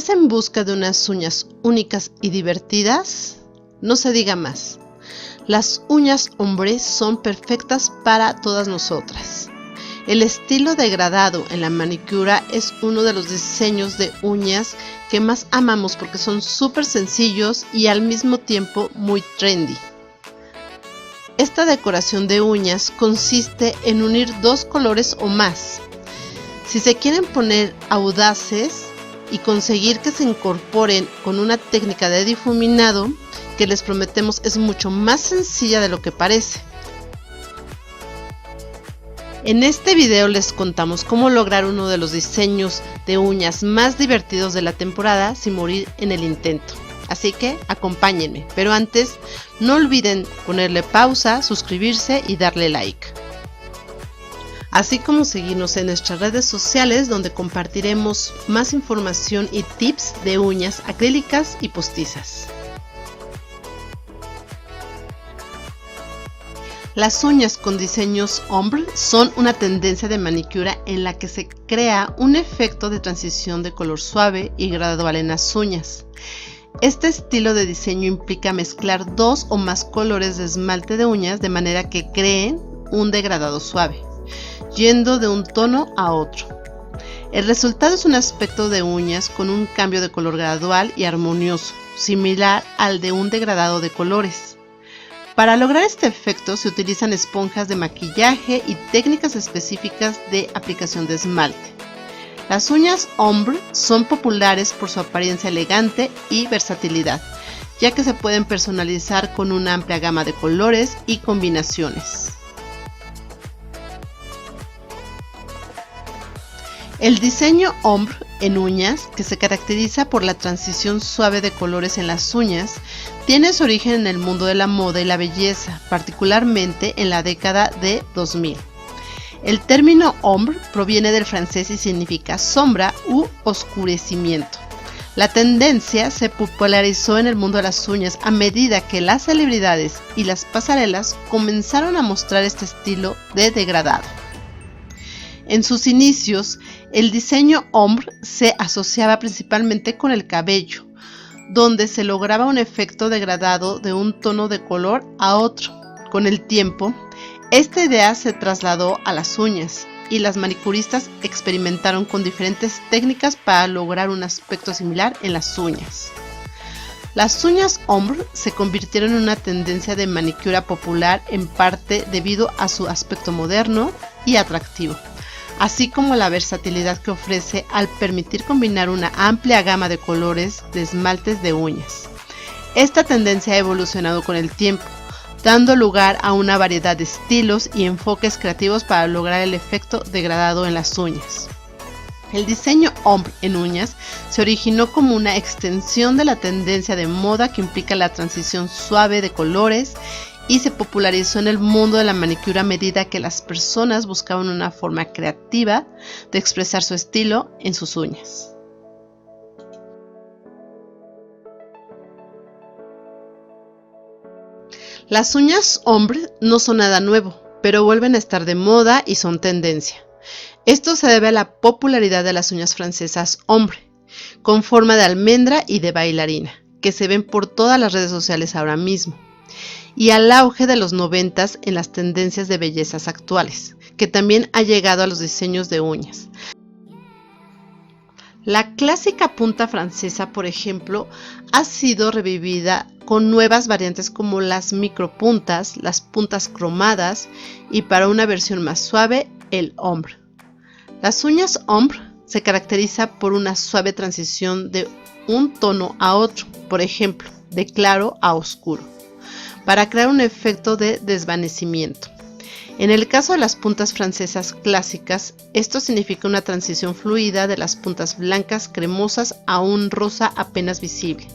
¿Estás en busca de unas uñas únicas y divertidas? No se diga más. Las uñas hombre son perfectas para todas nosotras. El estilo degradado en la manicura es uno de los diseños de uñas que más amamos porque son súper sencillos y al mismo tiempo muy trendy. Esta decoración de uñas consiste en unir dos colores o más. Si se quieren poner audaces y conseguir que se incorporen con una técnica de difuminado que les prometemos es mucho más sencilla de lo que parece. En este video les contamos cómo lograr uno de los diseños de uñas más divertidos de la temporada sin morir en el intento. Así que acompáñenme, pero antes no olviden ponerle pausa, suscribirse y darle like. Así como seguirnos en nuestras redes sociales donde compartiremos más información y tips de uñas acrílicas y postizas. Las uñas con diseños ombre son una tendencia de manicura en la que se crea un efecto de transición de color suave y gradual en las uñas. Este estilo de diseño implica mezclar dos o más colores de esmalte de uñas de manera que creen un degradado suave, yendo de un tono a otro. El resultado es un aspecto de uñas con un cambio de color gradual y armonioso, similar al de un degradado de colores. Para lograr este efecto se utilizan esponjas de maquillaje y técnicas específicas de aplicación de esmalte. Las uñas ombre son populares por su apariencia elegante y versatilidad, ya que se pueden personalizar con una amplia gama de colores y combinaciones. El diseño ombre en uñas, que se caracteriza por la transición suave de colores en las uñas, tiene su origen en el mundo de la moda y la belleza, particularmente en la década de 2000. El término ombre proviene del francés y significa sombra u oscurecimiento. La tendencia se popularizó en el mundo de las uñas a medida que las celebridades y las pasarelas comenzaron a mostrar este estilo de degradado. En sus inicios, el diseño ombre se asociaba principalmente con el cabello, donde se lograba un efecto degradado de un tono de color a otro. Con el tiempo, esta idea se trasladó a las uñas y las manicuristas experimentaron con diferentes técnicas para lograr un aspecto similar en las uñas. Las uñas ombre se convirtieron en una tendencia de manicura popular en parte debido a su aspecto moderno y atractivo, así como la versatilidad que ofrece al permitir combinar una amplia gama de colores de esmaltes de uñas. Esta tendencia ha evolucionado con el tiempo, dando lugar a una variedad de estilos y enfoques creativos para lograr el efecto degradado en las uñas. El diseño ombre en uñas se originó como una extensión de la tendencia de moda que implica la transición suave de colores y se popularizó en el mundo de la manicura a medida que las personas buscaban una forma creativa de expresar su estilo en sus uñas. Las uñas ombre no son nada nuevo, pero vuelven a estar de moda y son tendencia. Esto se debe a la popularidad de las uñas francesas ombre, con forma de almendra y de bailarina, que se ven por todas las redes sociales ahora mismo, y al auge de los 90s en las tendencias de bellezas actuales, que también ha llegado a los diseños de uñas. La clásica punta francesa, por ejemplo, ha sido revivida con nuevas variantes como las micropuntas, las puntas cromadas y para una versión más suave, el ombre. Las uñas ombre se caracteriza por una suave transición de un tono a otro, por ejemplo, de claro a oscuro, para crear un efecto de desvanecimiento. En el caso de las puntas francesas clásicas, esto significa una transición fluida de las puntas blancas cremosas a un rosa apenas visible,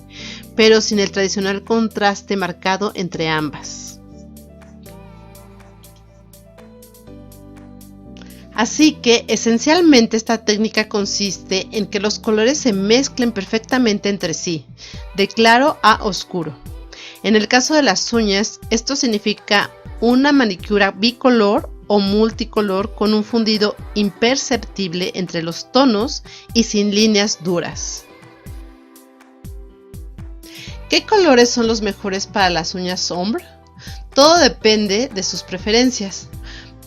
pero sin el tradicional contraste marcado entre ambas. Así que esencialmente esta técnica consiste en que los colores se mezclen perfectamente entre sí, de claro a oscuro. En el caso de las uñas, esto significa una manicura bicolor o multicolor con un fundido imperceptible entre los tonos y sin líneas duras. ¿Qué colores son los mejores para las uñas ombre? Todo depende de sus preferencias.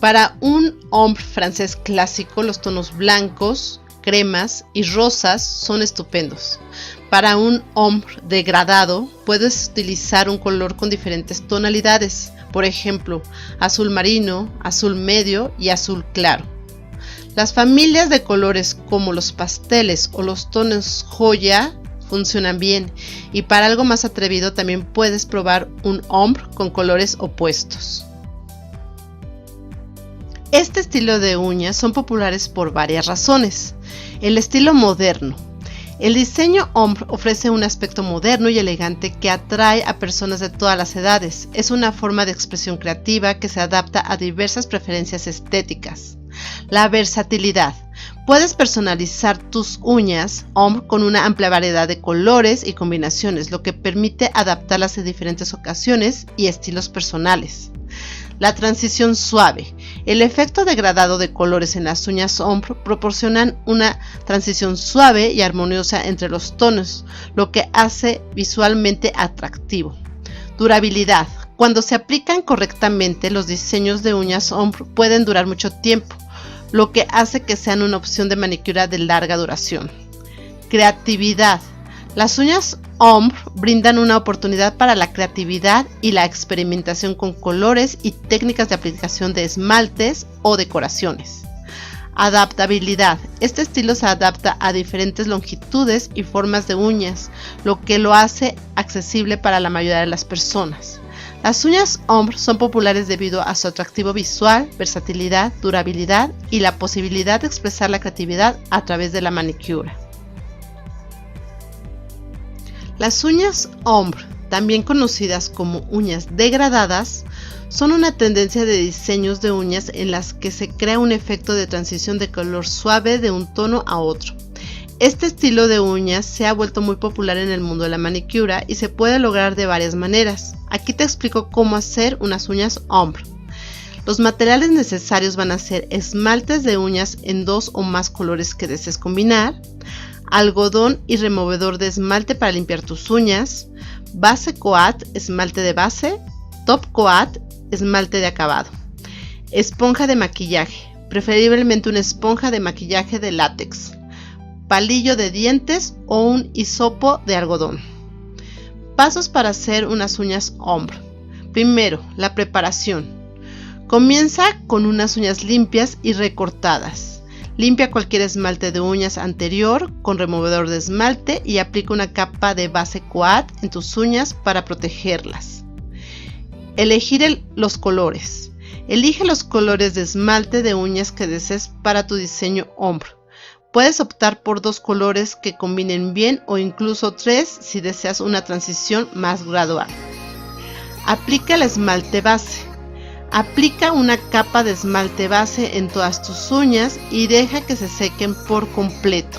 Para un ombre francés clásico, los tonos blancos, cremas y rosas son estupendos. Para un ombre degradado, puedes utilizar un color con diferentes tonalidades, por ejemplo, azul marino, azul medio y azul claro. Las familias de colores como los pasteles o los tonos joya funcionan bien, y para algo más atrevido también puedes probar un ombre con colores opuestos. Este estilo de uñas son populares por varias razones. El estilo moderno. El diseño ombre ofrece un aspecto moderno y elegante que atrae a personas de todas las edades. Es una forma de expresión creativa que se adapta a diversas preferencias estéticas. La versatilidad. Puedes personalizar tus uñas ombre con una amplia variedad de colores y combinaciones, lo que permite adaptarlas a diferentes ocasiones y estilos personales. La transición suave. El efecto degradado de colores en las uñas ombre proporcionan una transición suave y armoniosa entre los tonos, lo que hace visualmente atractivo. Durabilidad. Cuando se aplican correctamente, los diseños de uñas ombre pueden durar mucho tiempo, lo que hace que sean una opción de manicura de larga duración. Creatividad. Las uñas ombre brindan una oportunidad para la creatividad y la experimentación con colores y técnicas de aplicación de esmaltes o decoraciones. Adaptabilidad. Este estilo se adapta a diferentes longitudes y formas de uñas, lo que lo hace accesible para la mayoría de las personas. Las uñas ombre son populares debido a su atractivo visual, versatilidad, durabilidad y la posibilidad de expresar la creatividad a través de la manicura. Las uñas ombre, también conocidas como uñas degradadas, son una tendencia de diseños de uñas en las que se crea un efecto de transición de color suave de un tono a otro. Este estilo de uñas se ha vuelto muy popular en el mundo de la manicura y se puede lograr de varias maneras. Aquí te explico cómo hacer unas uñas ombre. Los materiales necesarios van a ser esmaltes de uñas en 2 o más colores que desees combinar, algodón y removedor de esmalte para limpiar tus uñas, base coat, esmalte de base, top coat, esmalte de acabado, esponja de maquillaje, preferiblemente una esponja de maquillaje de látex, palillo de dientes o un hisopo de algodón. Pasos para hacer unas uñas ombre. Primero, la preparación. Comienza con unas uñas limpias y recortadas. Limpia cualquier esmalte de uñas anterior con removedor de esmalte y aplica una capa de base coat en tus uñas para protegerlas. Elegir los colores. Elige los colores de esmalte de uñas que desees para tu diseño ombre. Puedes optar por 2 colores que combinen bien o incluso 3 si deseas una transición más gradual. Aplica el esmalte base. Aplica una capa de esmalte base en todas tus uñas y deja que se sequen por completo.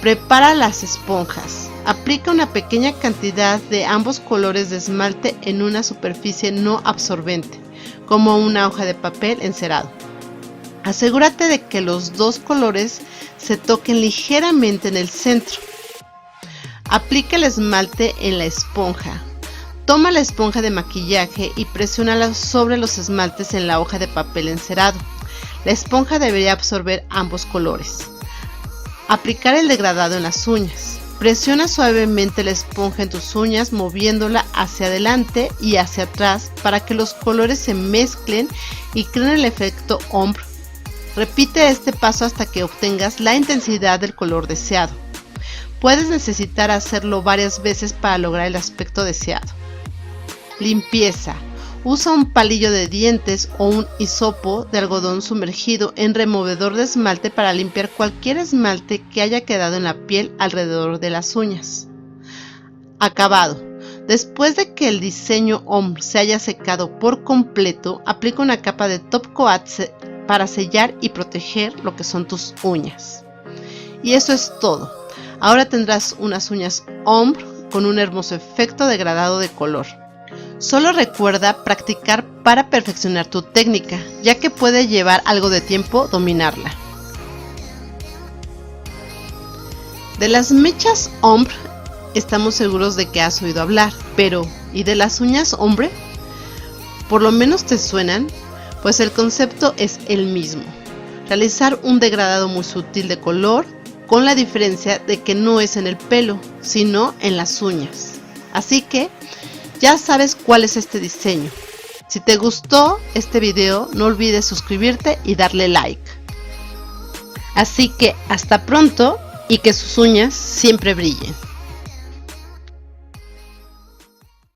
Prepara las esponjas. Aplica una pequeña cantidad de ambos colores de esmalte en una superficie no absorbente, como una hoja de papel encerado. Asegúrate de que los 2 colores se toquen ligeramente en el centro. Aplica el esmalte en la esponja. Toma la esponja de maquillaje y presiónala sobre los esmaltes en la hoja de papel encerado. La esponja debería absorber ambos colores. Aplicar el degradado en las uñas. Presiona suavemente la esponja en tus uñas moviéndola hacia adelante y hacia atrás para que los colores se mezclen y creen el efecto ombre. Repite este paso hasta que obtengas la intensidad del color deseado. Puedes necesitar hacerlo varias veces para lograr el aspecto deseado. Limpieza. Usa un palillo de dientes o un hisopo de algodón sumergido en removedor de esmalte para limpiar cualquier esmalte que haya quedado en la piel alrededor de las uñas. Acabado. Después de que el diseño ombre se haya secado por completo, aplica una capa de top coat para sellar y proteger lo que son tus uñas. Y eso es todo. Ahora tendrás unas uñas ombre con un hermoso efecto degradado de color. Solo recuerda practicar para perfeccionar tu técnica, ya que puede llevar algo de tiempo dominarla. De las mechas ombre estamos seguros de que has oído hablar, pero ¿y de las uñas, hombre? ¿Por lo menos te suenan? Pues el concepto es el mismo. Realizar un degradado muy sutil de color, con la diferencia de que no es en el pelo, sino en las uñas. Así que ya sabes cuál es este diseño. Si te gustó este video, no olvides suscribirte y darle like. Así que hasta pronto y que sus uñas siempre brillen.